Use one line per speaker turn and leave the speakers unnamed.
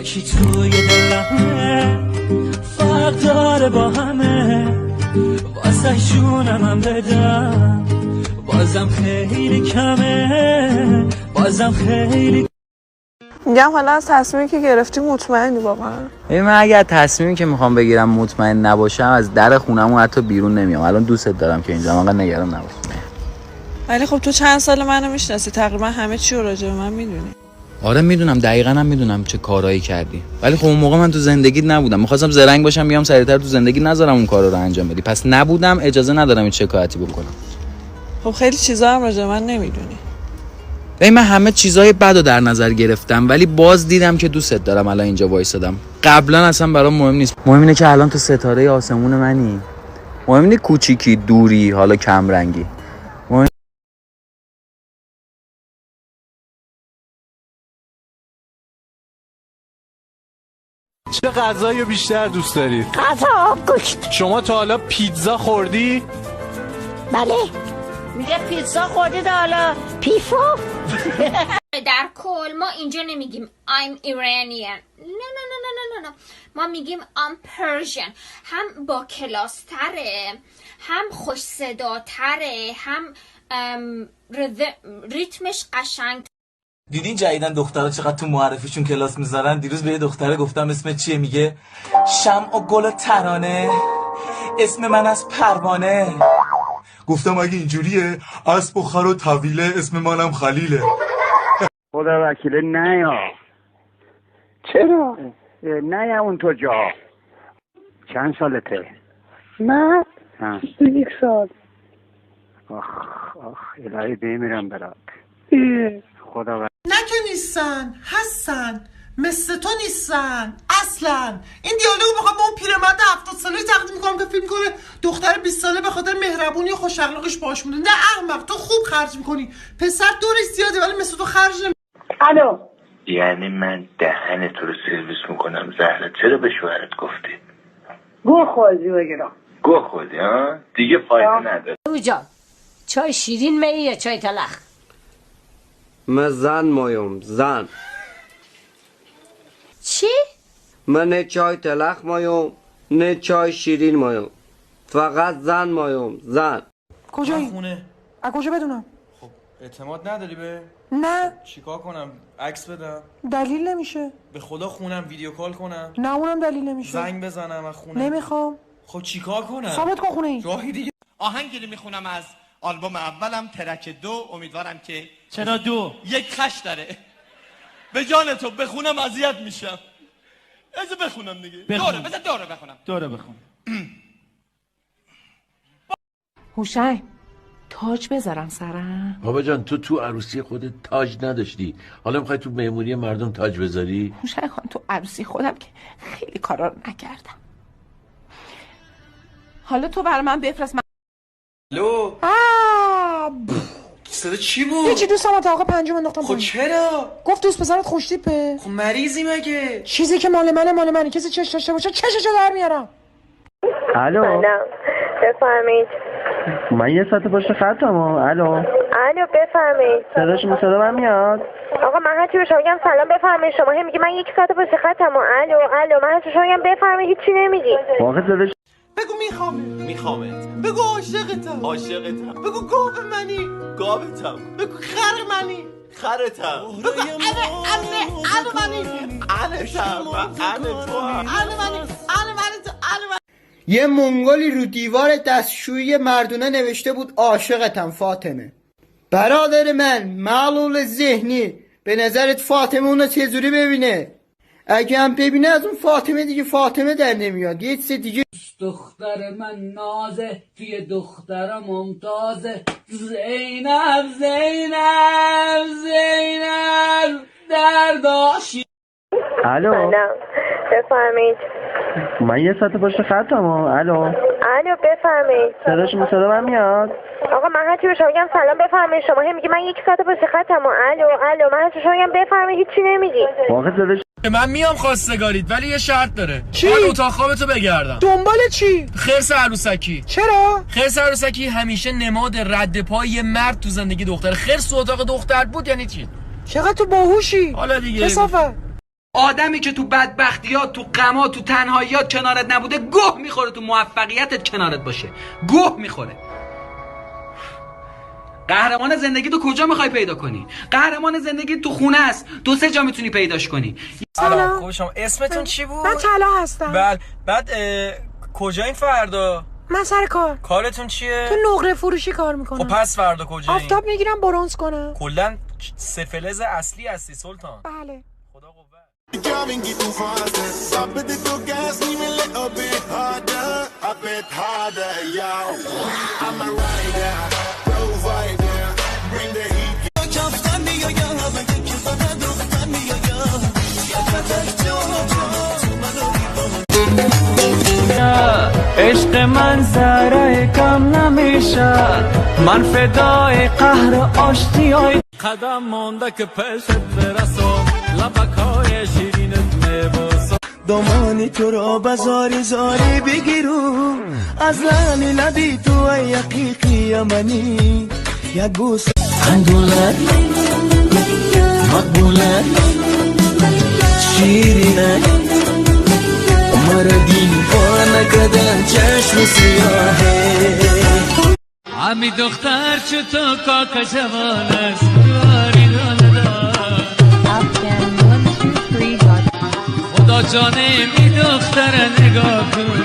یکی توی دلمه، فرق داره با همه، واسه شونم هم بدم بازم خیلی کمه، بازم خیلی.
میگم حالا از تصمیمی که گرفتی مطمئنی واقعا؟
من اگر تصمیمی که میخوام بگیرم مطمئن نباشم از در خونمون حتی بیرون نمیام. الان دوستت دارم که اینجا، انقدر نگران نباش.
ولی خب تو چند سال منو میشناسی، تقریبا همه چی رو راجع به من میدونی.
آره میدونم، دقیقاً هم میدونم چه کارهایی کردی، ولی خب اون موقع من تو زندگیت نبودم. می‌خواستم زرنگ باشم بیام سریعتر تو زندگی نذارم اون کارا رو انجام بدی، پس نبودم، اجازه ندارم این شکایتی بکنم.
خب خیلی چیزا هم راجع به من نمیدونی.
من همه چیزای بدو در نظر گرفتم، ولی باز دیدم که دوستت دارم. الان اینجا وایسادم، قبلا اصلا برام مهم نیست. مهم اینه که الان تو ستاره آسمون منی. مهم اینه کوچیکی، دوری، حالا کم رنگی.
چه غذایی بیشتر دوست دارید؟
غذا گوشت.
شما تا حالا پیتزا خوردی؟
بله. میگه پیتزا خوردی تا حالا؟ پیفا؟
در کل ما اینجا نمیگیم I'm Iranian. نه. ما میگیم I'm Persian. هم با کلاس تره، هم خوش صدا تره، هم ریتمش قشنگ.
دیدین جدیدن دخترها چقدر تو معرفیشون کلاس میذارن؟ دیروز به یه دختره گفتم اسم چیه، میگه شمع و گل و ترانه، اسم من از پروانه. گفتم اگه اینجوریه اسب و خر و طویله، اسم منم خلیله.
خدا وکیله نیا.
چرا؟
نیا اون تو جا. چند سالته؟
من 21 سال.
آخ الهی بمیرم برات. خدا
نه که نیستن، هستن، مثل تو نیستن اصلا. این دیالوگو میخوام با اون پیرمرد 70 ساله تقدیم میکنم که فیلم کنه دختر 20 ساله به خاطر مهربونی و خوش اخلاقش باش مونده. نه احمق، تو خوب خرج میکنی، پسر دورش زیاده ولی مثل تو خرج نمی.
الو.
یعنی من دهن تو رو سرویس میکنم زهره؟ چرا به شوهرت گفتی؟
گوه خوردی بگیرم.
گوه خوردی ها؟ دیگه فایده نداره.
اوجا چای شیرین می یا چای تلخ؟
من زن مایم، زن.
چی؟
من نه چای تلخ مایم نه چای شیرین مایم، فقط زن مایم، زن.
کجایی؟
خونه.
از کجا بدونم؟
خب اعتماد نداری به؟
نه.
چیکار کنم؟ عکس بدم؟
دلیل نمیشه.
به خدا خونم ویدیو کال کنم؟
نه اونم دلیل نمیشه.
زنگ بزنم از خونه؟
نمیخوام.
خب چیکار کنم؟
ثابت کن خونه ای.
راهی دیگه.
آهنگی رو میخونم از آلبوم اولم، ترک 2. امیدوارم که
چرا 2؟
یک خش داره. به جان تو بخونم اذیت میشم. از بخونم دیگه. دوره بخونم.
دوره بخون.
هوشنگ تاج بذارم سرم؟
بابا جان تو عروسی خودت تاج نداشتی، حالا میخوای تو مهمونی مردم تاج بذاری؟
هوشنگ خان تو عروسی خودم که خیلی کارا رو نکردم. حالا تو برای من بفرست.
الو. صدا چی بود؟
هیچی، دوستم تا آقا 5 انداختم.
خب چرا؟
گفت دوست پسرت خوش تیپه.
خب مریضی مگه؟
چیزی که مال منه کسی چش داشته باشه چششو در میارم.
الو.
بفرمایید.
من یه ساعت پشت خطم. الو
بفرمایید.
صدا من میاد.
آقا من هرچی به شما میگم سلام بفرمایید، شما هم میگی من 1 ساعت پشت خطم. الو من هرچی شما میگم بفرمایید، هیچی نمیگی.
واقعا صداش
بگو میخوامت. بگو عاشقتم. بگو گاو منی.
گاوتم.
بگو خر منی.
خرتم.
بگو منی.
یه منگولی رو دیوار دستشویی مردونه نوشته بود عاشقتم فاطمه. برادر من معلول ذهنی، به نظرت فاطمه اونو چجوری ببینه؟ اگه هم ببینه از اون فاطمه دیگه فاطمه در نمیاد، یه چیز دیگه.
دختر من نازه، توی دخترم ممتازه. زینب درداشی.
الو.
بفرمایید.
من یه ساعت پشت خطم. الو
بفرمایید.
صدا من میاد.
آقا من هرچی به شما میگم سلام بفرمایید، شما هم میگی من 1 ساعت پشت خطم. الو من هرچی شما میگم بفرمایید، هیچی نمیگی.
واقعا صداش.
من میام خواستگاریت ولی یه شرط داره.
چی؟
باید اتاق خوابتو بگردم.
دنبال چی؟
خرس عروسکی.
چرا؟
خرس عروسکی همیشه نماد رد پای یه مرد تو زندگی دختر. خرس تو اتاق دختر بود یعنی چی؟
چقدر تو باهوشی.
حالا دیگه
کثافت.
آدمی که تو بدبختیات، تو غمات، تو تنهاییات کنارت نبوده گوه میخوره تو موفقیتت کنارت باشه. گوه میخوره. قهرمان زندگی تو کجا میخوای پیدا کنی؟ قهرمان زندگی تو خونه است. 2-3 جا میتونی پیداش کنی.
سلام. خوب شما. اسمتون چی بود؟
من طلا هستم.
بله. بعد کجایین فردا؟
من سر کار.
کارتون چیه؟
تو نقره فروشی کار میکنم.
خب پس فردا کجایین؟
آفتاب میگیرم برنز کنم.
کلا سفلز اصلی هستی سلطان.
بله.
خدا قوت.
عشق من ذره کم نمیشه، من فدای قهر آشتیای قدم مونده که پیشت برسم، لبکای شیرینت میبوسم، دامانی تو را بزاری زاری بگیرو، از لعنی لبی تو ای حقیقی یمنی، یک بوس اندولت مقبولت شیرینه مرا دیوانه کردن چشم سیاهه. همی دختر چه تو کاک جوان است دواری دادار خدا جانه می دختر نگاه کن